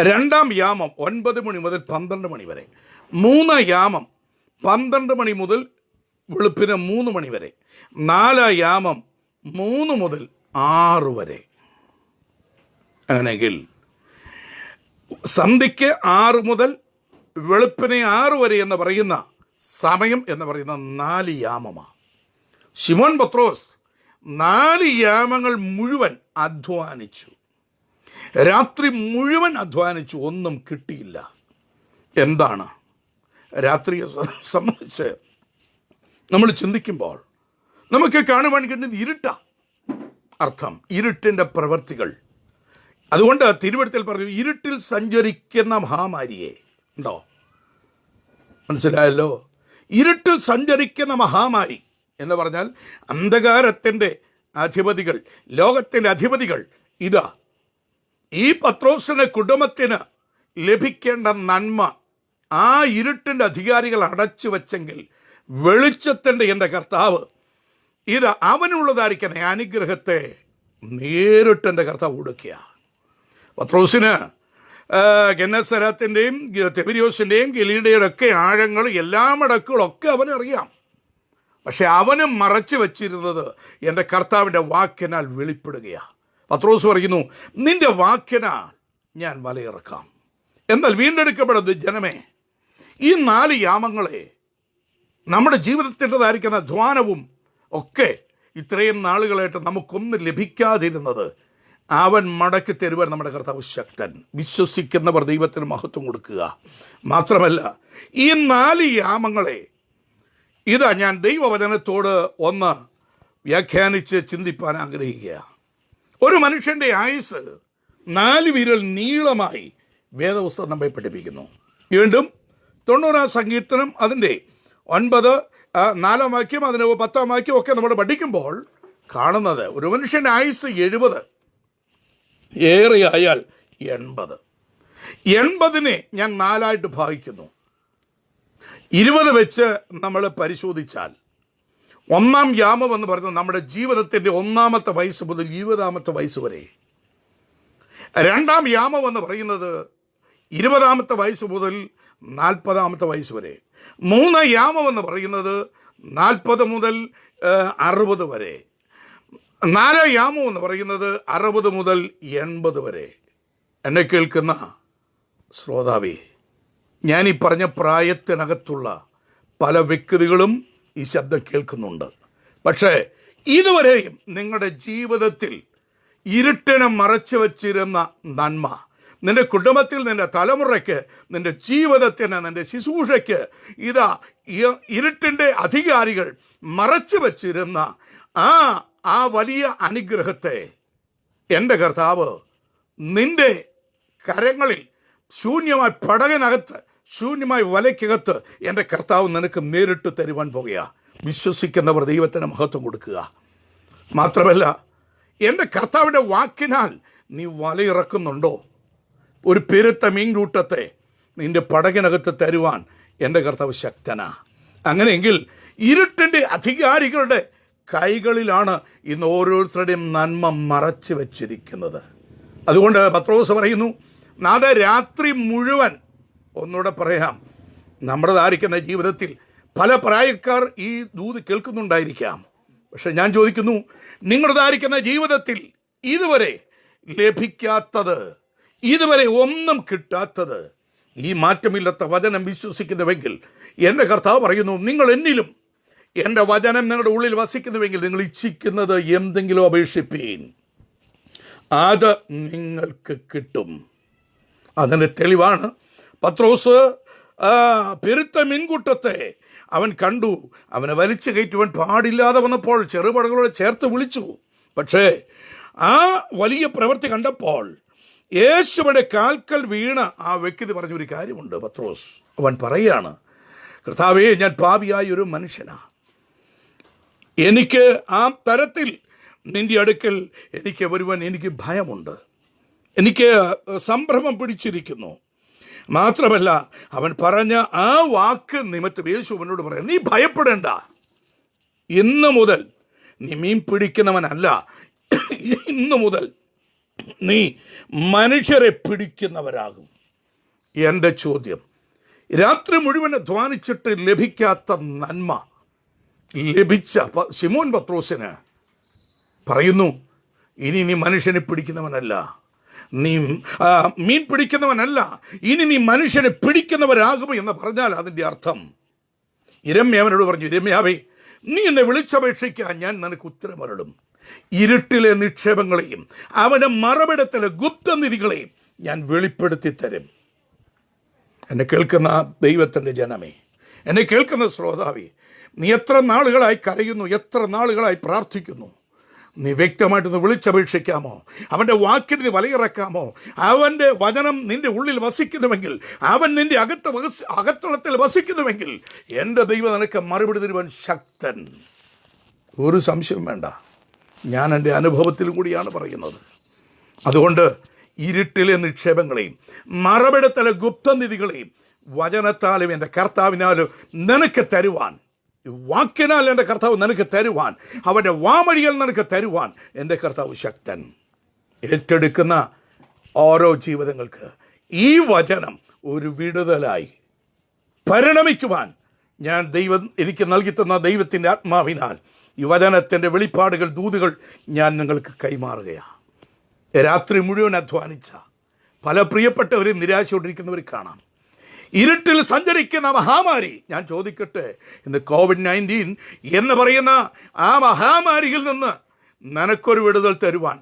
[SPEAKER 2] 2-ാം യാമം 9 മണി മുതൽ 12 മണി വരെ. 3-ാം യാമം 12 മണി മുതൽ വെളുപ്പിന് 3 മണി വരെ. 4-ാം യാമം 3 മുതൽ 6 വരെ. അങ്ങനെയെങ്കിൽ സന്ധ്യയ്ക്ക് 6 മുതൽ വെളുപ്പിനെ 6 വരെ എന്ന് പറയുന്ന സമയം എന്ന് പറയുന്ന 4 യാമമാണ്. ശിമോൻ പത്രോസ് 4 യാമങ്ങൾ മുഴുവൻ അധ്വാനിച്ചു, രാത്രി മുഴുവൻ അധ്വാനിച്ചു, ഒന്നും കിട്ടിയില്ല. എന്താണ് രാത്രിയെ സംബന്ധിച്ച് നമ്മൾ ചിന്തിക്കുമ്പോൾ നമുക്ക് കാണുവാൻ കിട്ടുന്നത് ഇരുട്ടാ. അർത്ഥം ഇരുട്ടിൻ്റെ പ്രവൃത്തികൾ. അതുകൊണ്ട് തിരുവെഴുത്തിൽ പറഞ്ഞു, ഇരുട്ടിൽ സഞ്ചരിക്കുന്ന മഹാമാരിയെ. ഉണ്ടോ? മനസ്സിലായല്ലോ? ഇരുട്ടിൽ സഞ്ചരിക്കുന്ന മഹാമാരി എന്ന് പറഞ്ഞാൽ അന്ധകാരത്തിൻ്റെ അധിപതികൾ, ലോകത്തിൻ്റെ അധിപതികൾ. ഇതാ ഈ പത്രോസിൻ്റെ കുടുംബത്തിന് ലഭിക്കേണ്ട നന്മ ആ ഇരുട്ടിൻ്റെ അധികാരികൾ അടച്ചു വച്ചെങ്കിൽ, വെളിച്ചത്തിൻ്റെ എൻ്റെ കർത്താവ് ഇത് അവനുള്ളതായിരിക്കുന്ന അനുഗ്രഹത്തെ നേരിട്ട് എൻ്റെ കർത്താവ് കൊടുക്കുക. പത്രോസിന് ഗെന്നസരത്തിൻ്റെയും തെബിരിയോസിൻ്റെയും ഗലീലയുടെ ഒക്കെ ആഴങ്ങൾ എല്ലാ മടക്കുകളൊക്കെ അവനറിയാം. പക്ഷെ അവനും മറച്ചു വച്ചിരുന്നത് എൻ്റെ കർത്താവിൻ്റെ വാക്കിനാൽ വെളിപ്പെടുകയാണ്. പത്രോസ് പറയുന്നു, നിന്റെ വാക്കിനാൽ ഞാൻ വലയിറക്കാം. എന്നാൽ വീണ്ടെടുക്കപ്പെടുന്നത് ജനമേ, ഈ 4 യാമങ്ങളെ നമ്മുടെ ജീവിതത്തിൻ്റെതായിരിക്കുന്ന അധ്വാനവും ഒക്കെ ഇത്രയും നാളുകളായിട്ട് നമുക്കൊന്നും ലഭിക്കാതിരുന്നത് അവൻ മടക്കി തരുവാൻ നമ്മുടെ കർത്താവ് ശക്തൻ. വിശ്വസിക്കുന്നവർ ദൈവത്തിന് മഹത്വം കൊടുക്കുക. മാത്രമല്ല, ഈ 4 യാമങ്ങളെ ഇതാ ഞാൻ ദൈവവചനത്തോട് ഒന്ന് വ്യാഖ്യാനിച്ച് ചിന്തിപ്പാൻ ആഗ്രഹിക്കുക. ഒരു മനുഷ്യൻ്റെ ആയുസ് 4 വിരൽ നീളമായി വേദപുസ്തകം നമ്മെ പഠിപ്പിക്കുന്നു. വീണ്ടും 90-ാം സങ്കീർത്തനം അതിൻ്റെ 9, 4-ാം വാക്യം, അതിന് 10-ാം വാക്യം ഒക്കെ നമ്മൾ പഠിക്കുമ്പോൾ കാണുന്നത് ഒരു മനുഷ്യൻ്റെ ആയുസ് 70, ഏറെയായാൽ 80. 80-നെ ഞാൻ 4ആയിട്ട് ഭാഗിക്കുന്നു. 20 വെച്ച് നമ്മൾ പരിശോധിച്ചാൽ 1-ാം യാമം എന്ന് പറയുന്നത് നമ്മുടെ ജീവിതത്തിൻ്റെ 1-ാമത്തെ വയസ്സ് മുതൽ 20-ാമത്തെ വയസ്സ് വരെ. 2-ാം യാമം എന്ന് പറയുന്നത് 20-ാമത്തെ വയസ്സ് മുതൽ 40-ാമത്തെ വയസ്സ് വരെ. 3-ാം യാമം എന്ന് പറയുന്നത് 40 മുതൽ 60 വരെ. 4-ാം യാമം എന്ന് പറയുന്നത് 60 മുതൽ 80 വരെ. എന്നെ കേൾക്കുന്ന ശ്രോതാവേ, ഞാനീ പറഞ്ഞ പ്രായത്തിനകത്തുള്ള പല വ്യക്തികളും ഈ ശബ്ദം കേൾക്കുന്നുണ്ട്. പക്ഷേ ഇതുവരെയും നിങ്ങളുടെ ജീവിതത്തിൽ ഇരുട്ടിനെ മറച്ചു വച്ചിരുന്ന നന്മ, നിന്റെ കുടുംബത്തിൽ, നിന്റെ തലമുറയ്ക്ക്, നിന്റെ ജീവിതത്തിന്, നിന്റെ ശുശ്രൂഷയ്ക്ക് ഇതാ ഇരുട്ടിൻ്റെ അധികാരികൾ മറച്ചു വച്ചിരുന്ന ആ വലിയ അനുഗ്രഹത്തെ എൻ്റെ കർത്താവ് നിന്റെ കരങ്ങളിൽ ശൂന്യമായി പടകനകത്ത്, ശൂന്യമായി വലയ്ക്കകത്ത് എൻ്റെ കർത്താവ് നിനക്ക് നേരിട്ട് തരുവാൻ പോകുക. വിശ്വസിക്കുന്നവർ ദൈവത്തിന് മഹത്വം കൊടുക്കുക. മാത്രമല്ല, എൻ്റെ കർത്താവിൻ്റെ വാക്കിനാൽ നീ വലയിറക്കുന്നുണ്ടോ? ഒരു പെരുത്ത മീൻകൂട്ടത്തെ നിന്റെ പടകിനകത്ത് തരുവാൻ എൻ്റെ കർത്താവ് ശക്തനാ. അങ്ങനെയെങ്കിൽ ഇരുട്ടിൻ്റെ അധികാരികളുടെ കൈകളിലാണ് ഇന്ന് ഓരോരുത്തരുടെയും നന്മ മറച്ചു വച്ചിരിക്കുന്നത്. അതുകൊണ്ട് പത്രോസ് പറയുന്നു, നാളെ രാത്രി മുഴുവൻ, ഒന്നുകൂടെ പറയാം, നമ്മുടേതായിരിക്കുന്ന ജീവിതത്തിൽ പല പ്രായക്കാർ ഈ ദൂത് കേൾക്കുന്നുണ്ടായിരിക്കാം. പക്ഷെ ഞാൻ ചോദിക്കുന്നു, നിങ്ങളുടേതായിരിക്കുന്ന ജീവിതത്തിൽ ഇതുവരെ ലഭിക്കാത്തത്, ഇതുവരെ ഒന്നും കിട്ടാത്തത്, ഈ മാറ്റമില്ലാത്ത വചനം വിശ്വസിക്കുന്നുവെങ്കിൽ എൻ്റെ കർത്താവ് പറയുന്നു, നിങ്ങൾ എന്നിലും എൻ്റെ വചനം നിങ്ങളുടെ ഉള്ളിൽ വസിക്കുന്നുവെങ്കിൽ നിങ്ങൾ ഇച്ഛിക്കുന്നത് എന്തെങ്കിലും അപേക്ഷിപ്പീൻ, അത് നിങ്ങൾക്ക് കിട്ടും. അതിൻ്റെ തെളിവാണ് പത്രോസ് പെരുത്ത മീൻകൂട്ടത്തെ അവൻ കണ്ടു. അവനെ വലിച്ചു കയറ്റുവാൻ പാടില്ലാതെ വന്നപ്പോൾ ചെറുപടകളോട് ചേർത്ത് വിളിച്ചു. പക്ഷേ ആ വലിയ പ്രവൃത്തി കണ്ടപ്പോൾ യേശുവിൻ്റെ കാൽക്കൽ വീണ ആ വ്യക്തി പറഞ്ഞൊരു കാര്യമുണ്ട്. പത്രോസ് അവൻ പറയാണ്, കർത്താവേ, ഞാൻ പാപിയായ ഒരു മനുഷ്യനാണ്. എനിക്ക് ആ തരത്തിൽ നിന്റെ അടുക്കൽ എനിക്ക് വരുവാൻ എനിക്ക് ഭയമുണ്ട്, എനിക്ക് സംഭ്രമം പിടിച്ചിരിക്കുന്നു. മാത്രമല്ല, അവൻ പറഞ്ഞ ആ വാക്ക് നിമിത്തം യേശു അവനോട് പറയാം, നീ ഭയപ്പെടേണ്ട, ഇന്നു മുതൽ നീ മീൻ പിടിക്കുന്നവനല്ല, ഇന്നു മുതൽ നീ മനുഷ്യരെ പിടിക്കുന്നവരാകും. എൻ്റെ ചോദ്യം, രാത്രി മുഴുവൻ അധ്വാനിച്ചിട്ട് ലഭിക്കാത്ത നന്മ ലഭിച്ച ശിമോൻ പത്രോസിന് പറയുന്നു, ഇനി നീ മനുഷ്യനെ പിടിക്കുന്നവനല്ല, നീ മീൻ പിടിക്കുന്നവനല്ല, ഇനി നീ മനുഷ്യനെ പിടിക്കുന്നവരാകും എന്ന് പറഞ്ഞാൽ അതിൻ്റെ അർത്ഥം, യിരെമ്യാവിനോട് പറഞ്ഞു, യിരെമ്യാവേ, നീ എന്നെ വിളിച്ചപേക്ഷിക്കാൻ ഞാൻ നിനക്ക് ഉത്തരമരുളും. ഇരുട്ടിലെ നിക്ഷേപങ്ങളെയും അവൻ്റെ മറവിടത്തിലെ ഗുപ്തനിധികളെയും ഞാൻ വെളിപ്പെടുത്തി തരും. എന്നെ കേൾക്കുന്ന ദൈവത്തിൻ്റെ ജനമേ, എന്നെ കേൾക്കുന്ന ശ്രോതാവേ, നീ എത്ര നാളുകളായി കരയുന്നു, എത്ര നാളുകളായി പ്രാർത്ഥിക്കുന്നു? നീ വ്യക്തമായിട്ടൊന്ന് വിളിച്ചപേക്ഷിക്കാമോ? അവൻ്റെ വാക്കിന് നീ വലയിറക്കാമോ? അവൻ്റെ വചനം നിന്റെ ഉള്ളിൽ വസിക്കുന്നുവെങ്കിൽ, അവൻ നിന്റെ അകത്തളത്തിൽ വസിക്കുന്നുവെങ്കിൽ, എൻ്റെ ദൈവം നിനക്ക് മറുപടി തരുവാൻ ശക്തൻ. ഒരു സംശയം വേണ്ട, ഞാൻ എൻ്റെ അനുഭവത്തിലും കൂടിയാണ് പറയുന്നത്. അതുകൊണ്ട് ഇരുട്ടിലെ നിക്ഷേപങ്ങളെയും മറവിടത്തിലെ ഗുപ്തനിധികളെയും വചനത്താലും എൻ്റെ കർത്താവിനാലും നിനക്ക് തരുവാൻ, വാക്കിനാൽ എൻ്റെ കർത്താവ് നിനക്ക് തരുവാൻ, അവൻ്റെ വാമൊഴികൾ നിനക്ക് തരുവാൻ എൻ്റെ കർത്താവ് ശക്തൻ. ഏറ്റെടുക്കുന്ന ഓരോ ജീവിതങ്ങൾക്ക് ഈ വചനം ഒരു വിടുതലായി പരിണമിക്കുവാൻ ഞാൻ ദൈവം എനിക്ക് നൽകി തന്ന ദൈവത്തിൻ്റെ ആത്മാവിനാൽ ഈ വചനത്തിൻ്റെ വെളിപ്പാടുകൾ, ദൂതുകൾ ഞാൻ നിങ്ങൾക്ക് കൈമാറുകയാണ്. രാത്രി മുഴുവൻ അധ്വാനിച്ച പല പ്രിയപ്പെട്ടവരെ നിരാശയോടിരിക്കുന്നവർ കാണാം. ഇരുട്ടിൽ സഞ്ചരിക്കുന്ന മഹാമാരി, ഞാൻ ചോദിക്കട്ടെ, ഇന്ന് COVID-19 എന്ന് പറയുന്ന ആ മഹാമാരിയിൽ നിന്ന് നിനക്കൊരു വിടുതൽ തരുവാൻ,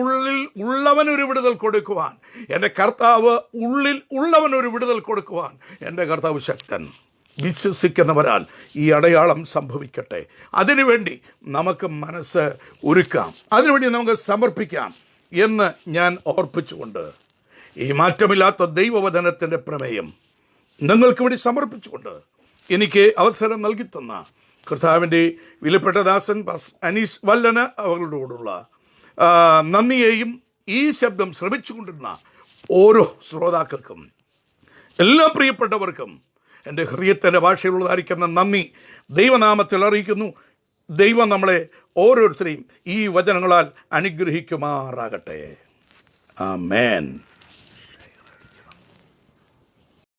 [SPEAKER 2] ഉള്ളിൽ ഉള്ളവനൊരു വിടുതൽ കൊടുക്കുവാൻ, എൻ്റെ കർത്താവ് ഉള്ളിൽ ഉള്ളവനൊരു വിടുതൽ കൊടുക്കുവാൻ എൻ്റെ കർത്താവ് ശക്തൻ. വിശ്വസിക്കുന്നവരാൽ ഈ അടയാളം സംഭവിക്കട്ടെ. അതിനുവേണ്ടി നമുക്ക് മനസ്സ് ഒരുക്കാം, അതിനുവേണ്ടി നമുക്ക് സമർപ്പിക്കാം എന്ന് ഞാൻ ഓർപ്പിച്ചുകൊണ്ട് ഈ മാറ്റമില്ലാത്ത ദൈവവചനത്തിൻ്റെ പ്രമേയം നിങ്ങൾക്ക് വേണ്ടി സമർപ്പിച്ചുകൊണ്ട് എനിക്ക് അവസരം നൽകി തന്ന കർത്താവിൻ്റെ വിലപ്പെട്ട ദാസൻ അനീഷ് വല്ലന അവരോടുള്ള നന്ദിയെയും ഈ ശബ്ദം ശ്രമിച്ചുകൊണ്ടിരുന്ന ഓരോ ശ്രോതാക്കൾക്കും, എല്ലാ പ്രിയപ്പെട്ടവർക്കും എൻ്റെ ഹൃദയത്തിൻ്റെ ഭാഷയിലുള്ളതായിരിക്കുന്ന നന്ദി ദൈവനാമത്തിൽ അറിയിക്കുന്നു. ദൈവം നമ്മളെ ഓരോരുത്തരെയും ഈ വചനങ്ങളാൽ അനുഗ്രഹിക്കുമാറാകട്ടെ. ആമേൻ.